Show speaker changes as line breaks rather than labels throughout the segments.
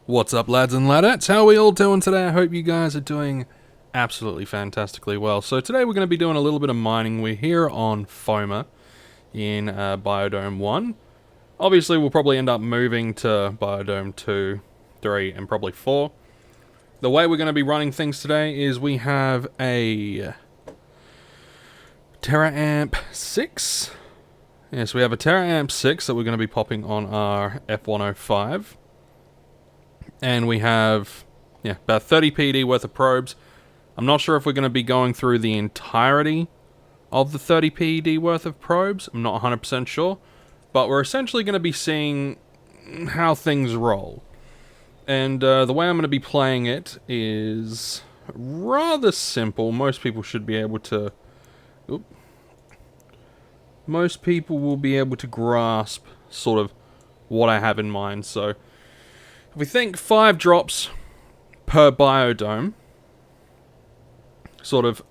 What's up, lads and ladettes? How are we all doing today? I hope you guys are doing absolutely fantastically well. So today we're going to be doing a little bit of mining. We're here on F.O.M.A in biodome 1. Obviously we'll probably end up moving to biodome 2, 3 and probably 4. The way we're going to be running things today is we have a TerraAmp 6. Yes, we have a TerraAmp 6 that we're going to be popping on our F105. And we have, about 30 PD worth of probes. I'm not sure if we're going to be going through the entirety of the 30 PD worth of probes. I'm not 100% sure. But we're essentially going to be seeing how things roll. And the way I'm going to be playing it is rather simple. Most people should be able to... Most people will be able to grasp sort of what I have in mind. So... if we think 5 drops per biodome, sort of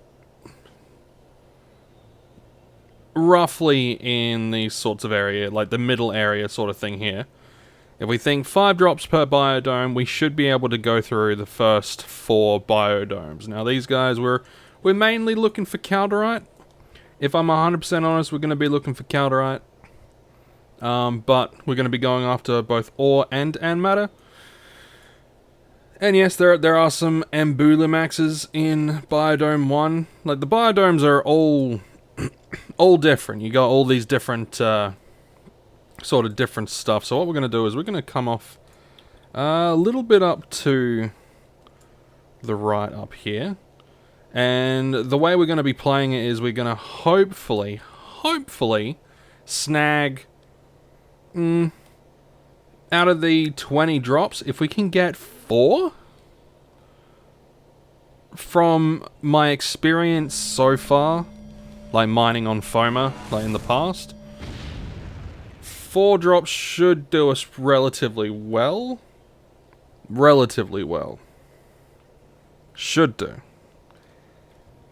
roughly in these sorts of area, like the middle area sort of thing here. If we think 5 drops per biodome, we should be able to go through the first 4 biodomes. Now these guys, we're mainly looking for calderite. If I'm 100% honest, we're going to be looking for calderite. But we're going to be going after both ore and antimatter. And yes, there are some Ambulamaxes in Biodome 1. Like, the biodomes are all different. You got all these different, sort of different stuff. So what we're going to do is we're going to come off a little bit up to the right up here. And the way we're going to be playing it is we're going to hopefully snag... out of the 20 drops, if we can get 4, from my experience so far, like mining on F.O.M.A, like in the past, 4 drops should do us relatively well. Should do.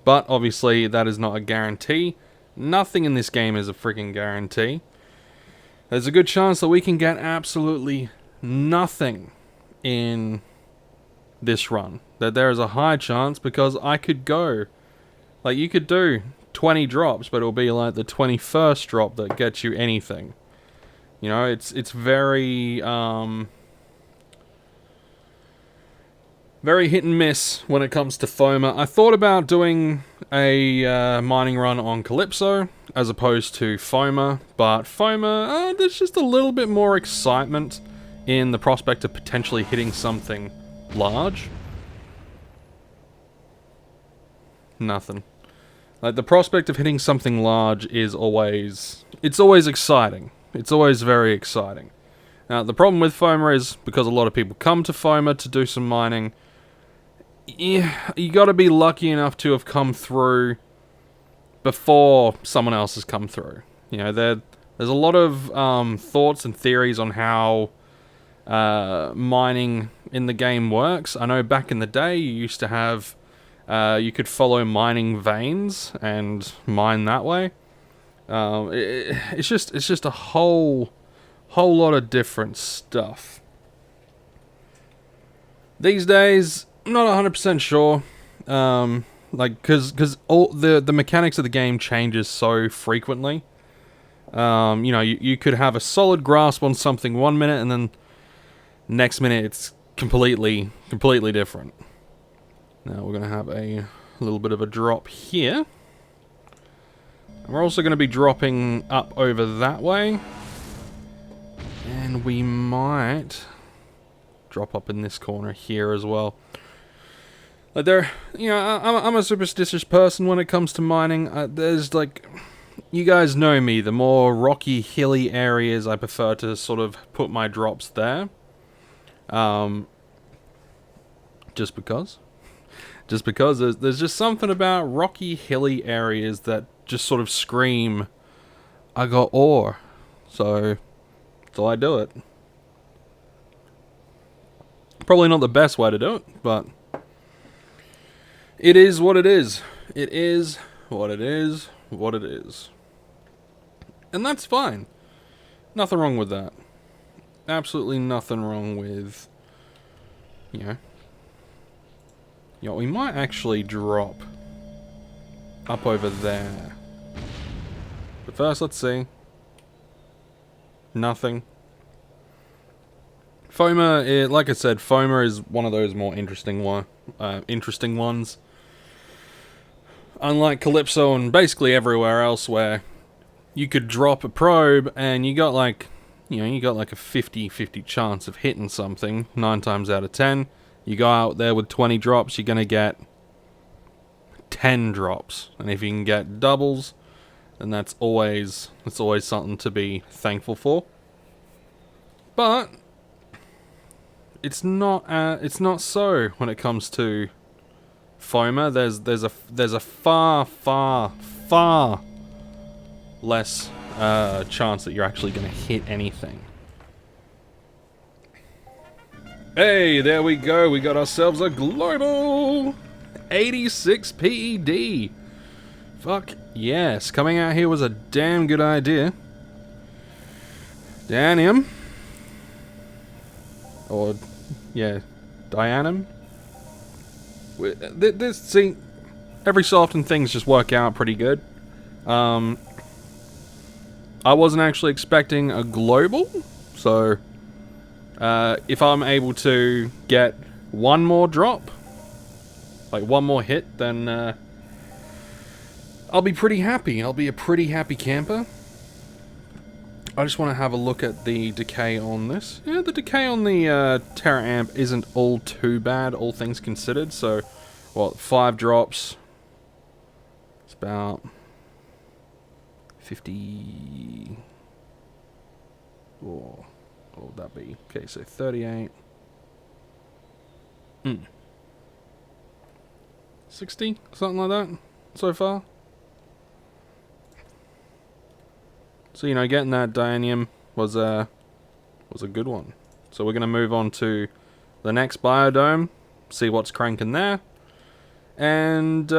But obviously that is not a guarantee. Nothing in this game is a freaking guarantee. There's a good chance that we can get absolutely nothing in this run. That there is a high chance, because I could go... like, you could do 20 drops, but it'll be like the 21st drop that gets you anything. You know, it's very, very hit and miss when it comes to F.O.M.A. I thought about doing a mining run on Calypso as opposed to F.O.M.A, but F.O.M.A, there's just a little bit more excitement in the prospect of potentially hitting something large. Nothing. Like, the prospect of hitting something large is always... it's always exciting. It's always very exciting. Now, the problem with F.O.M.A is, because a lot of people come to F.O.M.A to do some mining, you gotta be lucky enough to have come through before someone else has come through. You know, there's a lot of thoughts and theories on how mining in the game works. I know back in the day you used to have, you could follow mining veins and mine that way. It's just a whole lot of different stuff. These days, I'm not 100% sure. Like, cause all the mechanics of the game changes so frequently. You know, you could have a solid grasp on something 1 minute, and then next minute it's completely different. Now we're gonna have a little bit of a drop here. And we're also gonna be dropping up over that way. And we might drop up in this corner here as well. Like, you know, I'm a superstitious person when it comes to mining. There's, like, you guys know me, the more rocky, hilly areas, I prefer to sort of put my drops there. Just because there's just something about rocky, hilly areas that just sort of scream, I got ore. So I do it. Probably not the best way to do it, but it is what it is. It is what it is, what it is. And that's fine. Nothing wrong with that. Absolutely nothing wrong with you know, we might actually drop up over there. But first, let's see. Nothing. F.O.M.A, like I said, F.O.M.A is one of those more interesting ones. Unlike Calypso and basically everywhere else where you could drop a probe and you got like, you got like a 50-50 chance of hitting something 9 times out of 10. You go out there with 20 drops, you're gonna get 10 drops. And if you can get doubles, then that's always something to be thankful for. But it's not so when it comes to F.O.M.A. There's a far less chance that you're actually going to hit anything. Hey, there we go. We got ourselves a global 86 PED. Fuck yes. Coming out here was a damn good idea. Danium. Or, yeah, Dianum. See, every so often things just work out pretty good. I wasn't actually expecting a global, so if I'm able to get one more drop, like one more hit, then I'll be pretty happy. I'll be a pretty happy camper. I just want to have a look at the decay on this. Yeah, the decay on the Terra Amp isn't all too bad, all things considered. So, what, 5 drops? It's about 50... Oh, what would that be? Okay, so 38. 60? Something like that, so far. So, getting that Dianium was a good one. So we're going to move on to the next biodome, see what's cranking there. And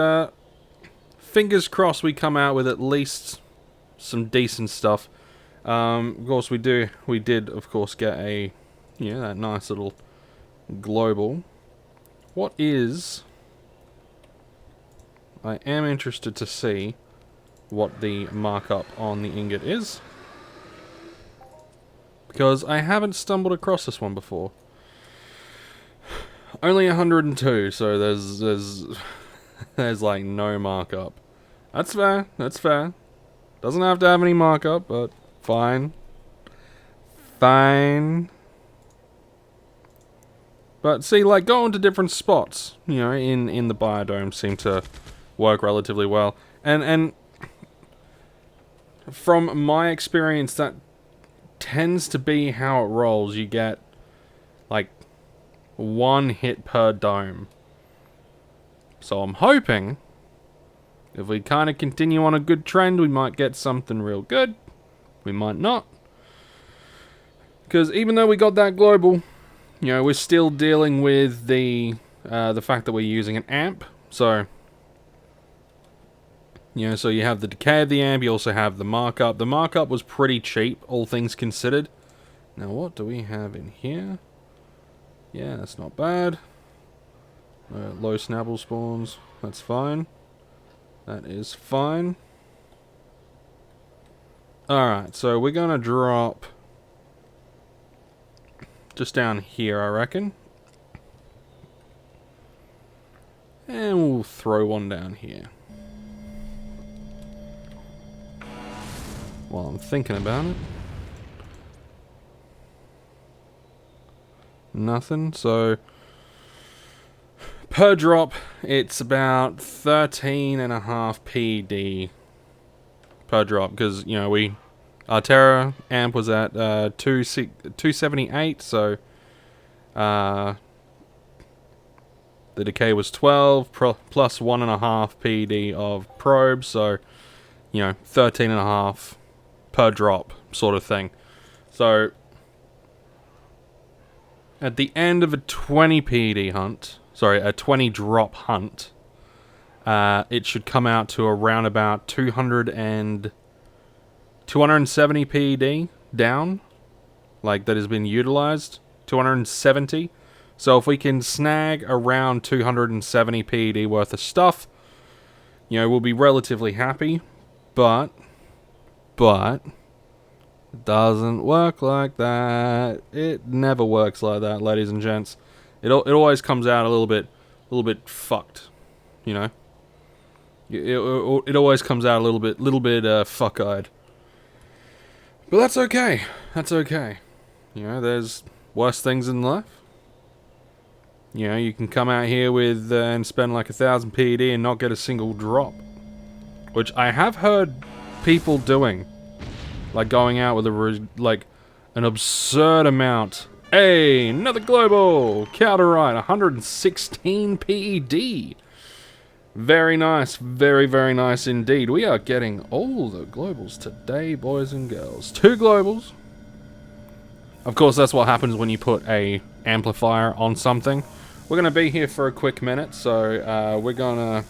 fingers crossed we come out with at least some decent stuff. Of course we did of course get a, that nice little global. What is... I am interested to see what the markup on the ingot is, because I haven't stumbled across this one before. Only 102, so there's like no markup. That's fair, that's fair. Doesn't have to have any markup, but fine. Fine. But see, like, going to different spots, in the biodome seem to work relatively well. And from my experience, that tends to be how it rolls. You get, like, 1 hit per dome. So I'm hoping, if we kind of continue on a good trend, we might get something real good. We might not. Because even though we got that global, we're still dealing with the fact that we're using an amp. So... so you have the decay of the amp, you also have the markup. The markup was pretty cheap, all things considered. Now, what do we have in here? Yeah, that's not bad. Low snapple spawns, that's fine. That is fine. Alright, so we're gonna drop just down here, I reckon. And we'll throw one down here. While I'm thinking about it. Nothing, so... per drop, it's about 13.5 PD per drop, because, our Terra amp was at 278, so... the decay was 12, plus 1.5 PD of probe, so, 13.5 per drop, sort of thing. So, at the end of a 20 PD hunt, a 20 drop hunt, it should come out to around about 270 PD down, like that has been utilized, 270. So if we can snag around 270 PED worth of stuff, you know, we'll be relatively happy. But it doesn't work like that. It never works like that, ladies and gents. It always comes out a little bit fucked, you know. It always comes out a little bit fuck-eyed. But that's okay. That's okay. You know, there's worse things in life. You know, you can come out here with and spend like 1,000 PED and not get a single drop, which I have heard people doing, like going out with like an absurd amount. Hey, another global counter-right, 116 PED. Very nice, very, very nice indeed. We are getting all the globals today, boys and girls. 2 globals. Of course, that's what happens when you put a amplifier on something. We're going to be here for a quick minute, so we're going to,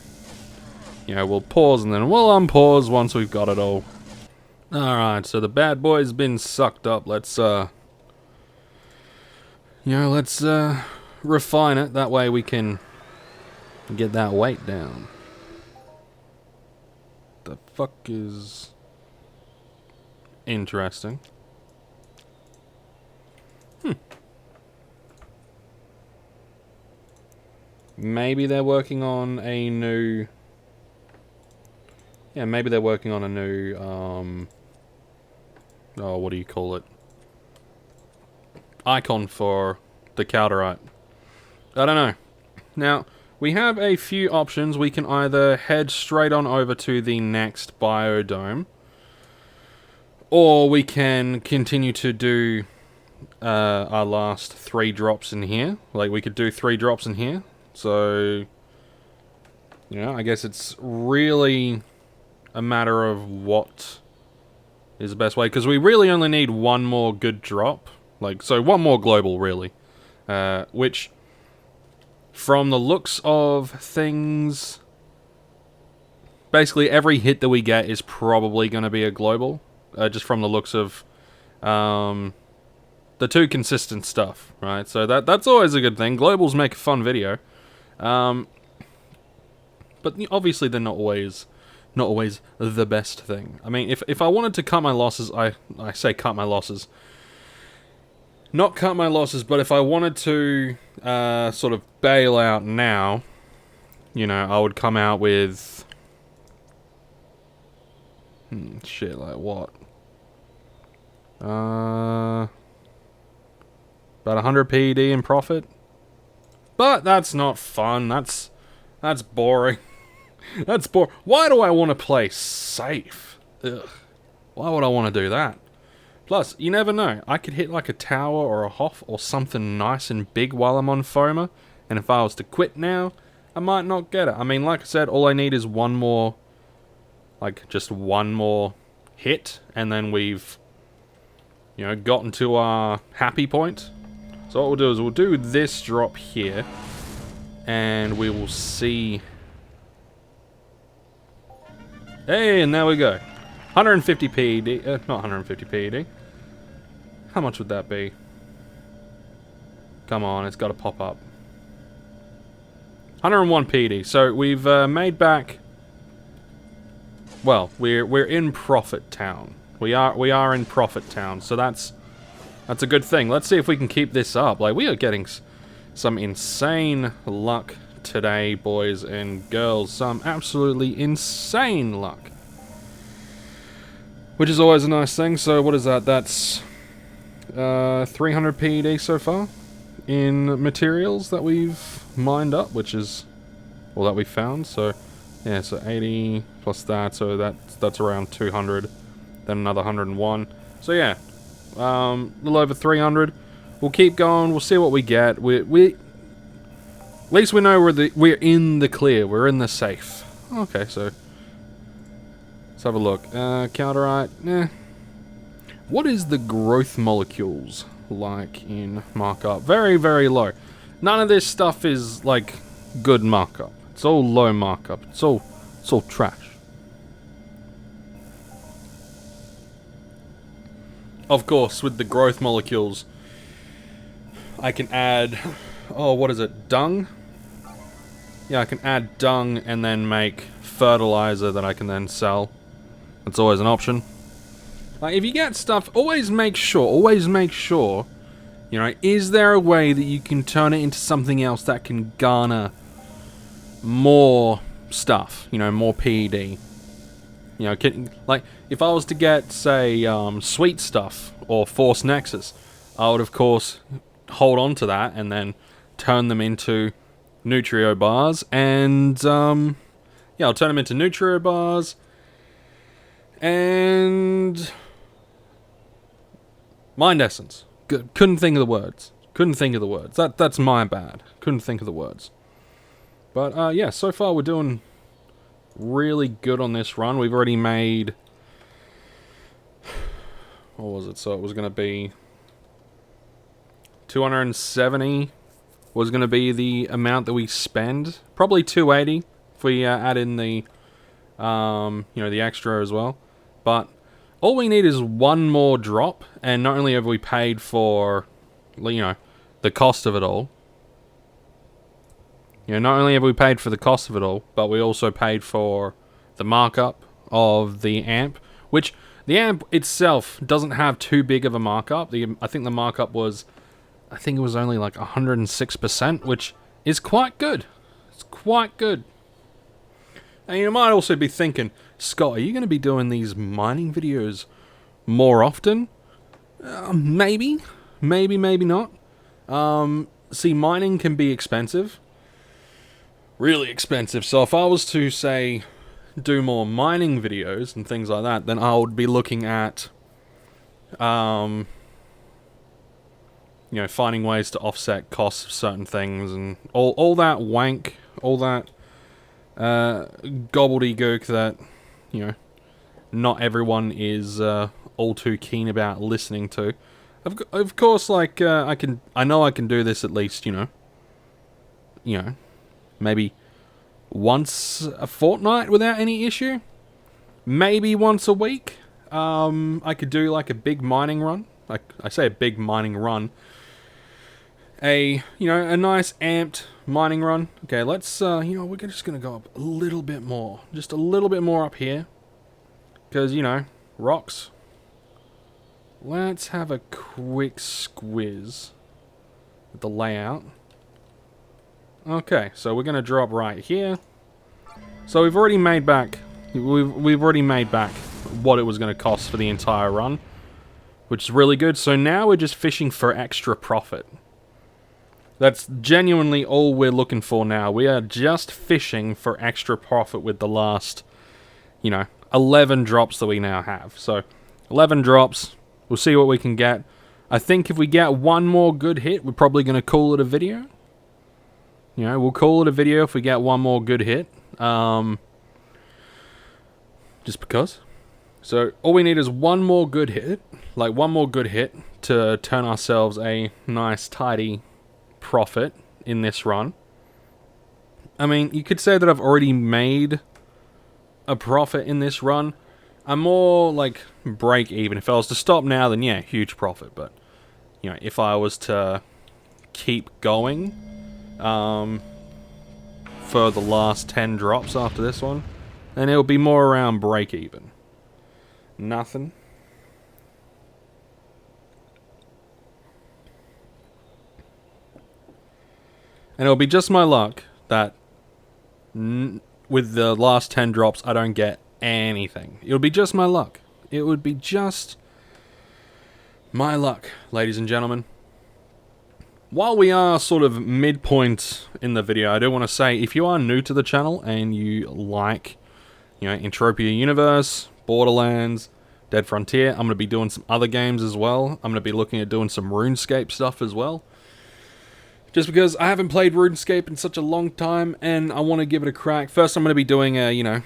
you know, we'll pause and then we'll unpause once we've got it all. Alright, so the bad boy's been sucked up. Let's, you know, let's refine it. That way we can get that weight down. The fuck is interesting? Maybe they're working on a new... Yeah, maybe they're working on a new, oh, what do you call it? Icon for the Calderite. I don't know. Now, we have a few options. We can either head straight on over to the next biodome, or we can continue to do our last 3 drops in here. Like, we could do 3 drops in here. So, you know, I guess it's really a matter of what is the best way, because we really only need 1 more good drop. Like, so 1 more global, really. Which, from the looks of things, basically every hit that we get is probably going to be a global. Just from the looks of the 2 consistent stuff, right? So that's always a good thing. Globals make a fun video. But obviously they're not always the best thing. I mean, if I wanted to cut my losses, I say cut my losses. Not cut my losses, but if I wanted to sort of bail out now, you know, I would come out with... shit, like what? About 100 PED in profit? But that's not fun, that's boring. That's boring. Why do I want to play safe? Ugh. Why would I want to do that? Plus, you never know. I could hit like a tower or a Hoff or something nice and big while I'm on F.O.M.A. And if I was to quit now, I might not get it. I mean, like I said, all I need is 1 more... Like, just 1 more hit. And then we've, you know, gotten to our happy point. So what we'll do is we'll do this drop here. And we will see... Hey, and there we go. 150 PED. Not 150 PED. How much would that be? Come on, it's got to pop up. 101 PED. So we've made back... Well, we're in Profit Town. We are in Profit Town, so that's a good thing. Let's see if we can keep this up. Like, we are getting some insane luck today, boys and girls. Some absolutely insane luck. Which is always a nice thing. So what is that? That's 300 PED so far in materials that we've mined up, which is, well, that we found. So yeah, so 80 plus that, so that's around 200. Then another 101. So yeah, a little over 300. We'll keep going. We'll see what we get. We at least we know we're in the clear. We're in the safe. Okay, so let's have a look. Counterite. What is the growth molecules like in markup? Very, very low. None of this stuff is like good markup. It's all low markup. It's all trash. Of course, with the growth molecules, I can add oh, what is it? Dung? Yeah, I can add dung and then make fertilizer that I can then sell. That's always an option. Like, if you get stuff, always make sure, you know, is there a way that you can turn it into something else that can garner more stuff, you know, more PED? You know, like, if I was to get, say, sweet stuff or Force Nexus, I would, of course, hold on to that and then turn them into Nutrio bars. And, yeah, I'll turn them into Nutrio bars. And Mind Essence. Couldn't think of the words. That's my bad. Couldn't think of the words. But, yeah, so far we're doing really good on this run. We've already made... What was it? So it was going to be... 270 was going to be the amount that we spend. Probably 280 if we add in the, you know, the extra as well. But all we need is one more drop, and not only have we paid for, you know, the cost of it all. You know, not only have we paid for the cost of it all, but we also paid for the markup of the amp, which the amp itself doesn't have too big of a markup. I think the markup was, I think it was only like 106%, which is quite good. It's quite good. And you might also be thinking, Scott, are you going to be doing these mining videos more often? Maybe. Maybe not. See, mining can be expensive. Really expensive. So if I was to, say, do more mining videos and things like that, then I would be looking at, you know, finding ways to offset costs of certain things and all that wank, all that gobbledygook that, you know, not everyone is all too keen about listening to. Of course, like, I know I can do this at least, you know, maybe once a fortnight without any issue. Maybe once a week. I could do like a big mining run. Like, I say a big mining run. You know, a nice amped mining run. Okay, let's, you know, we're just gonna go up a little bit more. Just a little bit more up here. Because, you know, rocks. Let's have a quick squiz with the layout. Okay, so we're gonna drop right here. So we've already made back, we've already made back what it was gonna cost for the entire run, which is really good. So now we're just fishing for extra profit. That's genuinely all we're looking for now. We are just fishing for extra profit with the last, you know, 11 drops that we now have. So 11 drops, we'll see what we can get. I think if we get one more good hit, we're probably gonna call it a video. You know, we'll call it a video if we get one more good hit. Just because. So, all we need is one more good hit. Like, one more good hit to turn ourselves a nice, tidy profit in this run. I mean, you could say that I've already made a profit in this run. I'm more, like, break even. If I was to stop now, then yeah, huge profit. But, you know, if I was to keep going... for the last 10 drops after this one, then it'll be more around break even. Nothing. And it'll be just my luck that with the last 10 drops I don't get anything. It'll be just my luck. It would be just my luck, ladies and gentlemen. While we are sort of midpoint in the video, I do want to say, if you are new to the channel and you like, you know, Entropia Universe, Borderlands, Dead Frontier, I'm going to be doing some other games as well. I'm going to be looking at doing some RuneScape stuff as well. Just because I haven't played RuneScape in such a long time and I want to give it a crack. First, I'm going to be doing a, you know,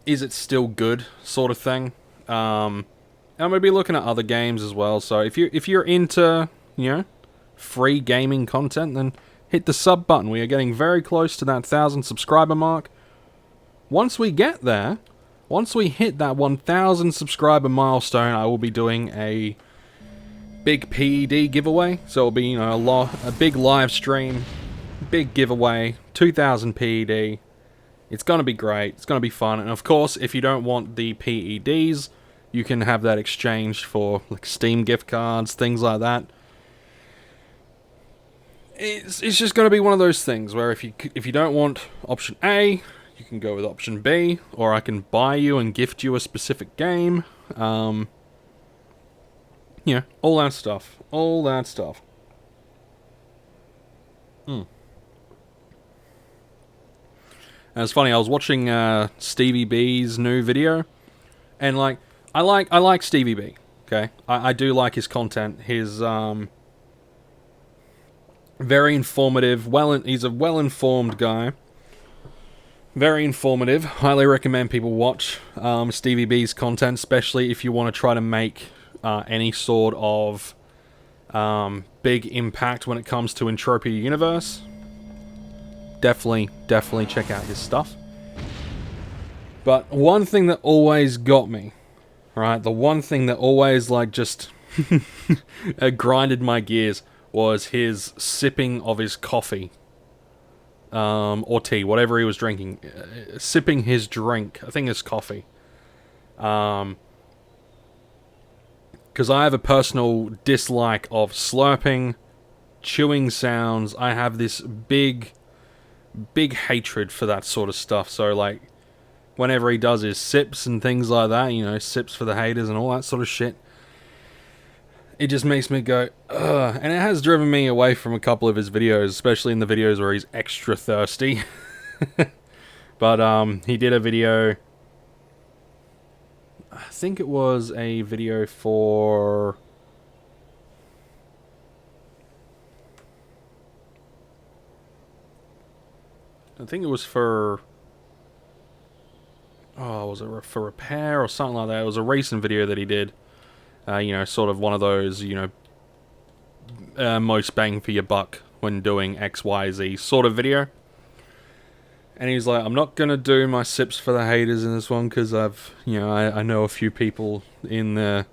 is it still good sort of thing. I'm going to be looking at other games as well. So if you're into, you know, free gaming content, then hit the sub button. We are getting very close to that 1,000 subscriber mark. Once we get there, once we hit that 1,000 subscriber milestone, I will be doing a big PED giveaway. So it'll be, you know, a big live stream, big giveaway, 2,000 PED. It's going to be great. It's going to be fun. And of course, if you don't want the PEDs, you can have that exchanged for like Steam gift cards, things like that. It's just going to be one of those things where if you don't want option A, you can go with option B, or I can buy you and gift you a specific game. Yeah, all that stuff. All that stuff. And it's funny, I was watching Stevie B's new video, and like I like Stevie B. Okay, I do like his content. His very informative. He's a well-informed guy. Very informative. Highly recommend people watch Stevie B's content, especially if you want to try to make any sort of big impact when it comes to Entropia universe. Definitely check out his stuff. But one thing that always got me, right? The one thing that always like just grinded my gears was his sipping of his coffee. Or tea, whatever he was drinking. Sipping his drink. I think it's coffee. Because I have a personal dislike of slurping, chewing sounds. I have this big hatred for that sort of stuff. So, like, whenever he does his sips and things like that, you know, sips for the haters and all that sort of shit, it just makes me go, ugh. And it has driven me away from a couple of his videos, especially in the videos where he's extra thirsty. But, he did a video, I think it was a video for... I think it was for... Oh, was it for repair or something like that? It was a recent video that he did. You know, sort of one of those, you know, most bang for your buck when doing X, Y, Z sort of video. And he's like, I'm not going to do my sips for the haters in this one because I've, you know, I know a few people in the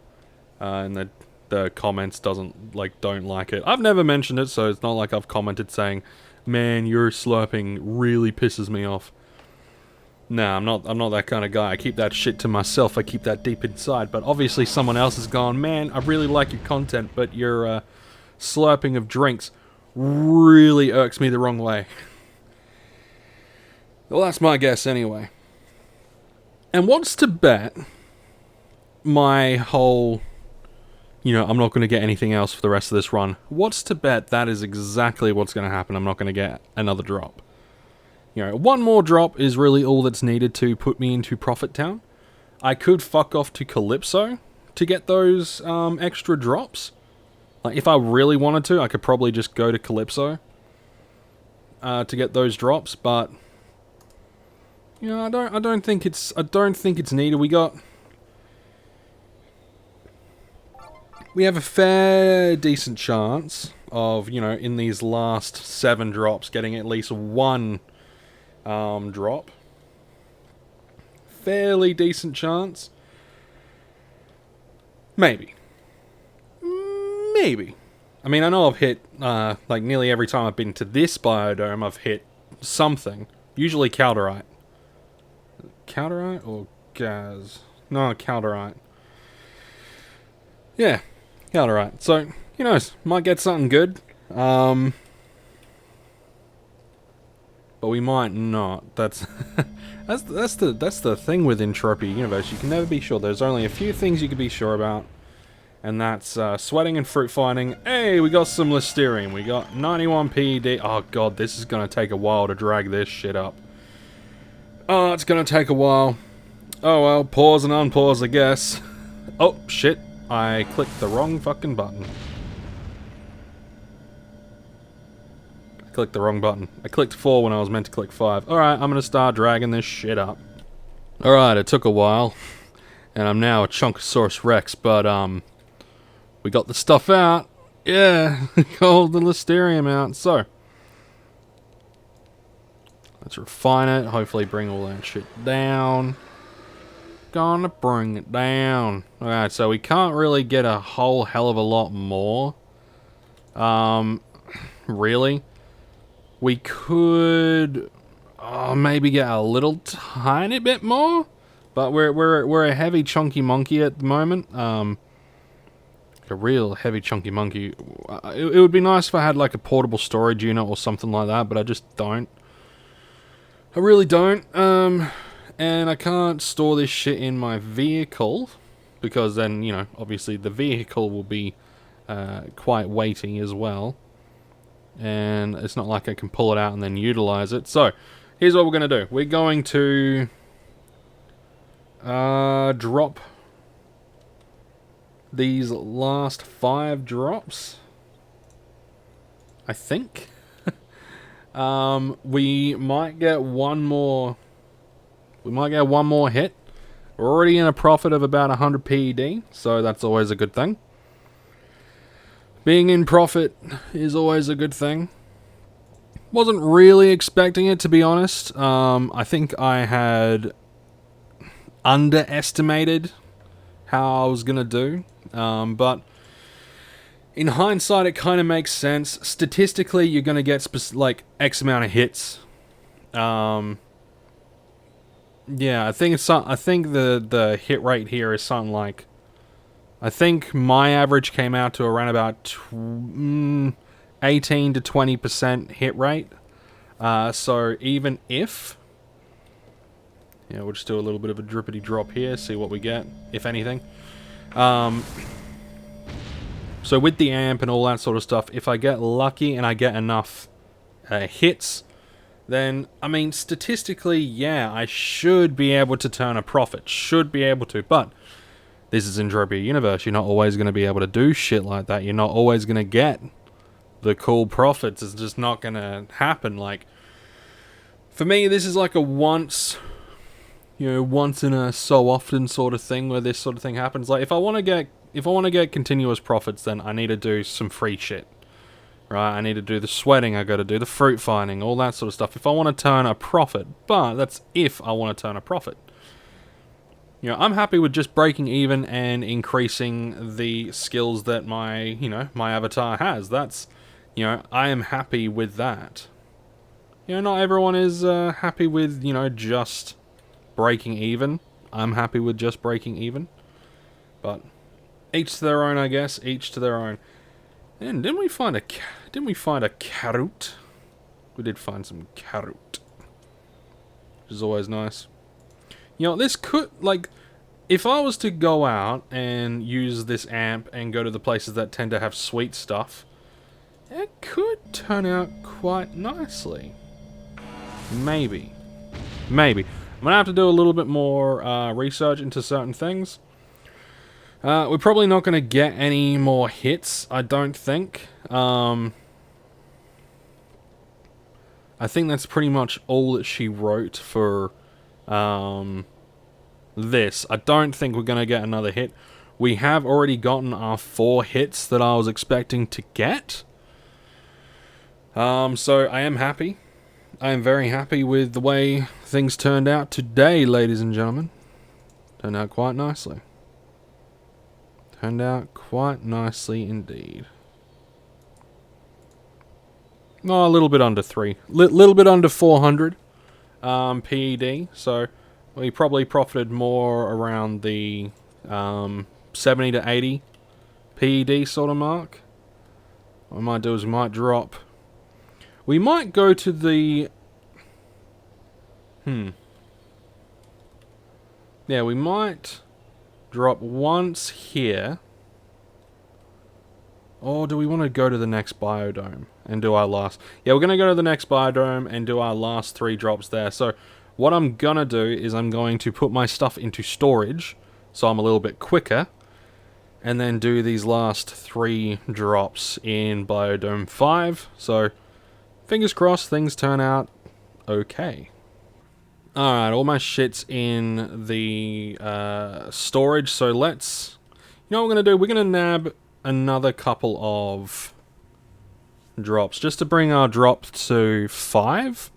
comments don't like it. I've never mentioned it, so it's not like I've commented saying, man, your slurping really pisses me off. Nah, I'm not that kind of guy. I keep that shit to myself. I keep that deep inside. But obviously someone else has gone, man, I really like your content, but your slurping of drinks really irks me the wrong way. Well, that's my guess anyway. And what's to bet my whole, you know, I'm not going to get anything else for the rest of this run. What's to bet that is exactly what's going to happen? I'm not going to get another drop. You know, one more drop is really all that's needed to put me into Profit Town. I could fuck off to Calypso to get those extra drops. Like, if I really wanted to, I could probably just go to Calypso to get those drops. But you know, I don't think it's needed. We have a fair decent chance of, you know, in these last 7 drops getting at least one drop. Fairly decent chance. Maybe. I mean, I know I've hit, like, nearly every time I've been to this biodome, I've hit something. Usually Calderite. Calderite or Gaz? No, Calderite. Yeah, Calderite. So, who knows? Might get something good. But we might not. That's the thing with Entropia Universe. You can never be sure. There's only a few things you can be sure about, and that's sweating and fruit fighting. Hey, we got some Listerium. We got 91 PED. Oh god, this is gonna take a while to drag this shit up. Oh, it's gonna take a while. Oh well, pause and unpause, I guess. Oh shit, I clicked the wrong fucking button. Clicked the wrong button. I clicked 4 when I was meant to click 5. Alright, I'm gonna start dragging this shit up. Alright, it took a while. And I'm now a Chunkosaurus Rex, but we got the stuff out. Yeah, got the Listerium out. So let's refine it, hopefully bring all that shit down. gonna bring it down. Alright, so we can't really get a whole hell of a lot more. Really? We could maybe get a little tiny bit more, but we're a heavy chunky monkey at the moment. A real heavy chunky monkey. It would be nice if I had like a portable storage unit or something like that, but I just don't. I really don't. And I can't store this shit in my vehicle because then, you know, obviously the vehicle will be quite weighty as well. And it's not like I can pull it out and then utilize it. So, here's what we're going to do. We're going to drop these last 5 drops, I think. We might get one more. We might get one more hit. We're already in a profit of about 100 PED, so that's always a good thing. Being in profit is always a good thing. Wasn't really expecting it, to be honest. I think I had underestimated how I was gonna do. But in hindsight, it kind of makes sense. Statistically, you're going to get like X amount of hits. Yeah, I think the hit rate here is something like, I think my average came out to around about 18 to 20% hit rate. So even if, yeah, we'll just do a little bit of a drippity drop here, see what we get, if anything. So with the amp and all that sort of stuff, if I get lucky and I get enough hits, then, I mean, statistically, yeah, I should be able to turn a profit. Should be able to, but this is Entropia Universe. You're not always going to be able to do shit like that. You're not always going to get the cool profits. It's just not going to happen. Like, for me, this is like a once in a so often sort of thing where this sort of thing happens. Like, if I want to get continuous profits, then I need to do some free shit. Right? I need to do the sweating, I got to do the fruit finding, all that sort of stuff. If I want to turn a profit, but that's if I want to turn a profit. You know, I'm happy with just breaking even and increasing the skills that my avatar has. That's, I am happy with that. Not everyone is happy with, just breaking even. I'm happy with just breaking even. But each to their own, I guess. Each to their own. And didn't we find a carrot? We did find some carrot, which is always nice. This could, like, if I was to go out and use this amp and go to the places that tend to have sweet stuff, it could turn out quite nicely. Maybe. I'm gonna have to do a little bit more research into certain things. We're probably not going to get any more hits, I don't think. I think that's pretty much all that she wrote for this. I don't think we're going to get another hit. We have already gotten our 4 hits that I was expecting to get. So I am happy. I am very happy with the way things turned out today, ladies and gentlemen. Turned out quite nicely. Turned out quite nicely indeed. Oh, a little bit under 3. Little bit under 400 PED. So we probably profited more around the 70 to 80 PED sort of mark. What we might do is we might drop. We might go to the... Yeah, we might drop once here. Or do we want to go to the next biodome and do our last... Yeah, we're going to go to the next biodome and do our last 3 drops there. So what I'm going to do is I'm going to put my stuff into storage so I'm a little bit quicker. And then do these last 3 drops in biodome 5. So fingers crossed things turn out okay. Alright, all my shit's in the storage, so let's... You know what we're going to do? We're going to nab another couple of drops, just to bring our drop to 5.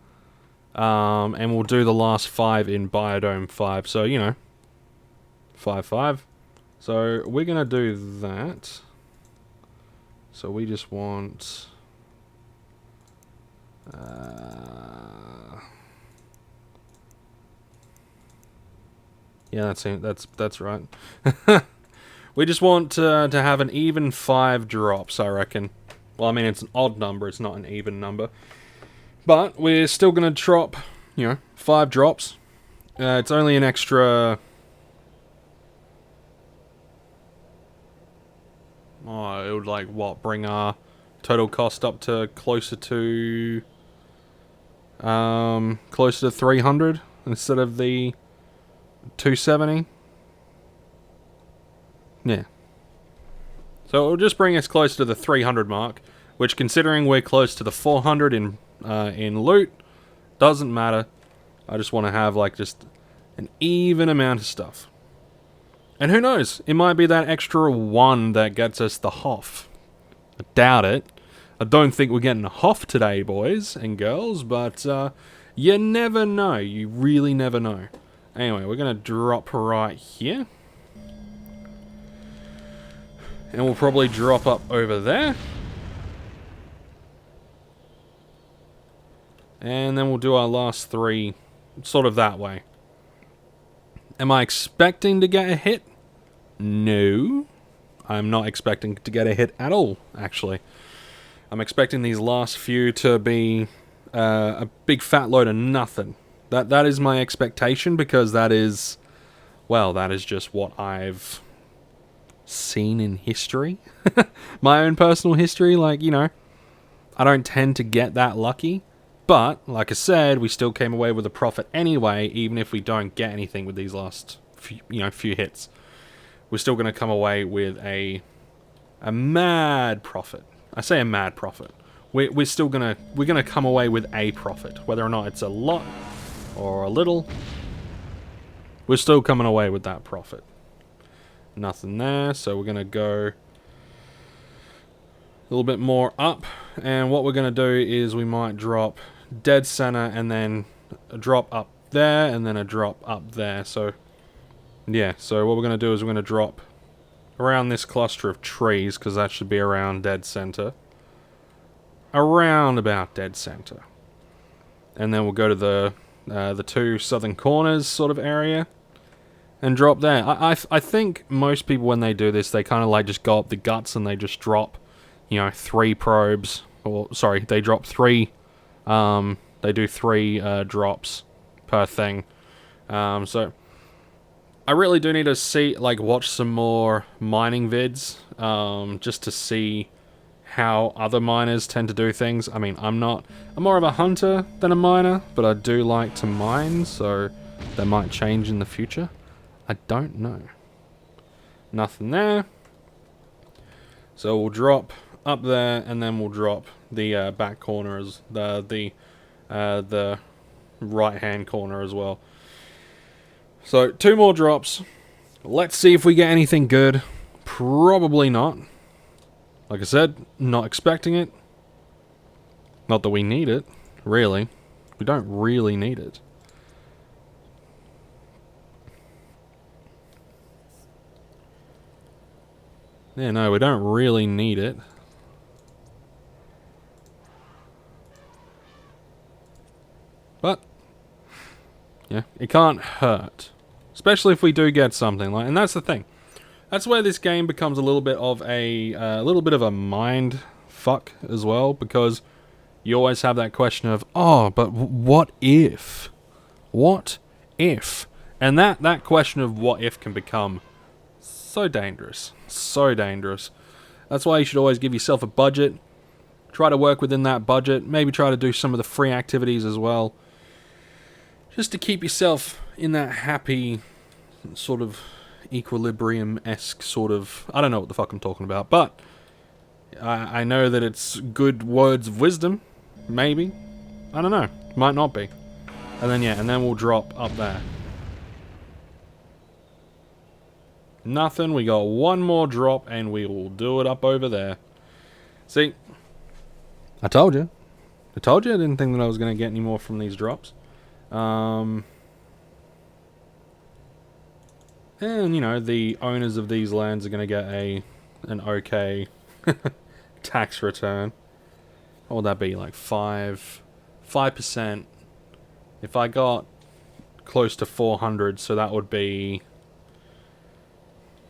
And we'll do the last 5 in Biodome 5, so, 5. So we're going to do that. So we just want... yeah, that's right. We just want to have an even 5 drops, I reckon. Well, I mean, it's an odd number, it's not an even number. But we're still going to drop, 5 drops. It's only an extra... oh, it would, like, what, bring our total cost up to closer to 300 instead of the 270. Yeah. So it'll just bring us close to the 300 mark, which, considering we're close to the 400 in loot, doesn't matter. I just want to have, like, just an even amount of stuff. And who knows, it might be that extra 1 that gets us the Hoff. I doubt it. I don't think we're getting a Hoff today, boys and girls, but you never know. You really never know. Anyway, we're going to drop right here. And we'll probably drop up over there. And then we'll do our last 3 sort of that way. Am I expecting to get a hit? No. I'm not expecting to get a hit at all, actually. I'm expecting these last few to be a big fat load of nothing. That is my expectation, because that is... well, that is just what I've seen in history. My own personal history, like, I don't tend to get that lucky. But, like I said, we still came away with a profit anyway, even if we don't get anything with these last few hits. We're still going to come away with a mad profit. I say a mad profit. We're still gonna come away with a profit, whether or not it's a lot or a little. We're still coming away with that profit. Nothing there, so we're gonna go a little bit more up, and what we're gonna do is we might drop dead center and then a drop up there and then a drop up there. So yeah, so what we're gonna do is we're gonna drop around this cluster of trees, because that should be around dead center. Around about dead center. And then we'll go to the 2 southern corners sort of area and drop there. I think most people, when they do this, they kind of like just go up the guts and they just drop, 3 probes. Or, sorry, they drop 3, they do 3 drops per thing. So I really do need to watch some more mining vids, just to see how other miners tend to do things. I mean, I'm more of a hunter than a miner, but I do like to mine, so that might change in the future. I don't know. Nothing there. So we'll drop up there, and then we'll drop the back corner, as the right-hand corner as well. So 2 more drops. Let's see if we get anything good. Probably not. Like I said, not expecting it. Not that we need it, really. We don't really need it. Yeah, no, we don't really need it. But, yeah, it can't hurt. Especially if we do get something, and that's the thing. That's where this game becomes a little bit of a mind fuck as well, because you always have that question of, oh, but what if? What if? And that question of what if can become so dangerous. So dangerous. That's why you should always give yourself a budget. Try to work within that budget. Maybe try to do some of the free activities as well. Just to keep yourself in that happy sort of equilibrium-esque sort of... I don't know what the fuck I'm talking about, but I know that it's good words of wisdom. Maybe. I don't know. Might not be. And then we'll drop up there. Nothing. We got 1 more drop, and we will do it up over there. See? I told you. I didn't think that I was going to get any more from these drops. And, you know, the owners of these lands are going to get an okay tax return. What would that be? Like 5%. If I got close to 400, so that would be,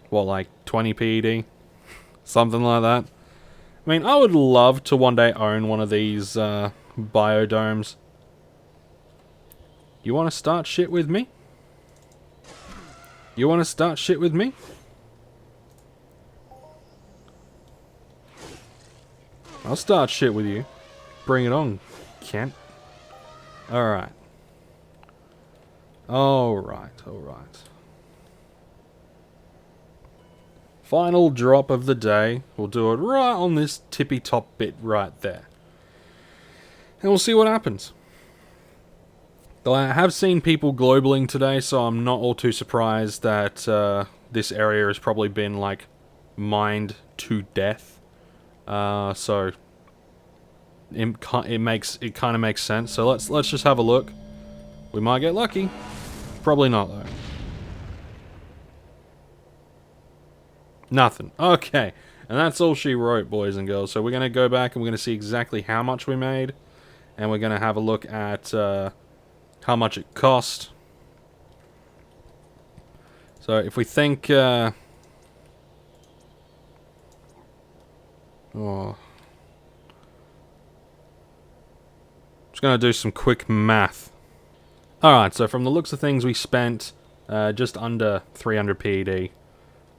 what, like 20 PED? Something like that. I mean, I would love to one day own one of these biodomes. You want to start shit with me? You want to start shit with me? I'll start shit with you. Bring it on, Kent. Alright. Alright. Final drop of the day. We'll do it right on this tippy top bit right there. And we'll see what happens. Though I have seen people globaling today, so I'm not all too surprised that this area has probably been, like, mined to death. So it kind of makes sense. So let's just have a look. We might get lucky. Probably not though. Nothing. Okay. And that's all she wrote, boys and girls. So we're going to go back and we're going to see exactly how much we made. And we're going to have a look at how much it cost. So if we think... Just going to do some quick math. Alright, so from the looks of things, we spent just under 300 PED.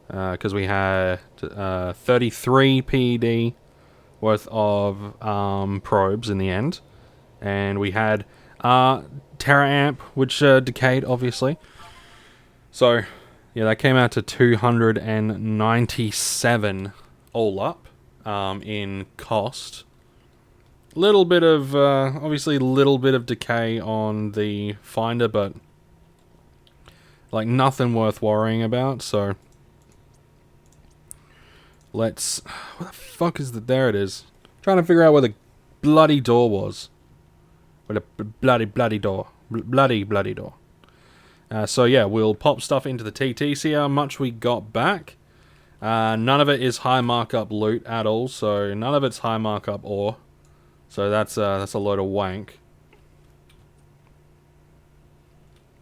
Because we had 33 PED worth of probes in the end. And we had TerraAmp, which decayed, obviously. So, yeah, that came out to 297 all up in cost. Little bit of, obviously, little bit of decay on the finder, but like nothing worth worrying about. So let's. What the fuck is that? There it is. Trying to figure out where the bloody door was. Where the bloody door. Bloody door. So yeah, we'll pop stuff into the TT, see how much we got back. None of it is high markup loot at all, so none of it's high markup ore. So that's a load of wank.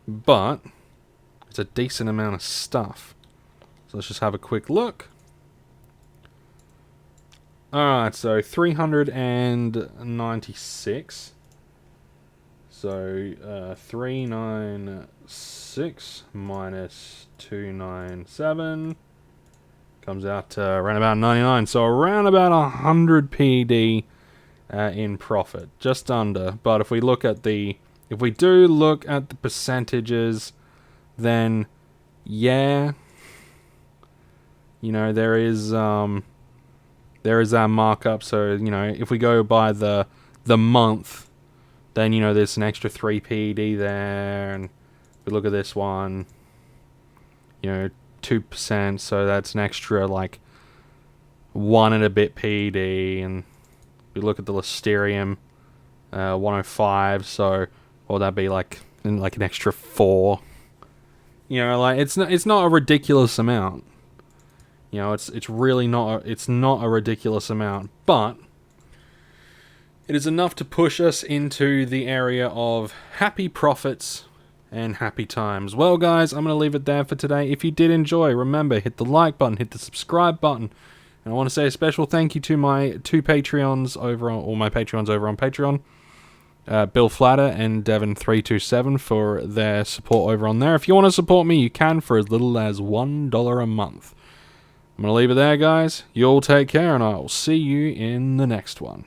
But it's a decent amount of stuff. So let's just have a quick look. Alright, so 396. So 396 minus 297 comes out to around about 99. So around about 100 PED in profit, just under. But if we look at if we do look at the percentages, then yeah, you know, there is our markup. So, you know, if we go by the month, then, you know, there's an extra 3 PED there, and if we look at this one, you know, 2%, so that's an extra like 1 and a bit PED, and we look at the Listerium, 105, so what would that be, like an extra 4? You know, like it's not a ridiculous amount. You know, it's really not a ridiculous amount, but it is enough to push us into the area of happy profits and happy times. Well, guys, I'm going to leave it there for today. If you did enjoy, remember, hit the like button, hit the subscribe button. And I want to say a special thank you to my two Patreons over on, my Patreons over on Patreon. Bill Flatter and Devon327 for their support over on there. If you want to support me, you can for as little as $1 a month. I'm going to leave it there, guys. You all take care, and I will see you in the next one.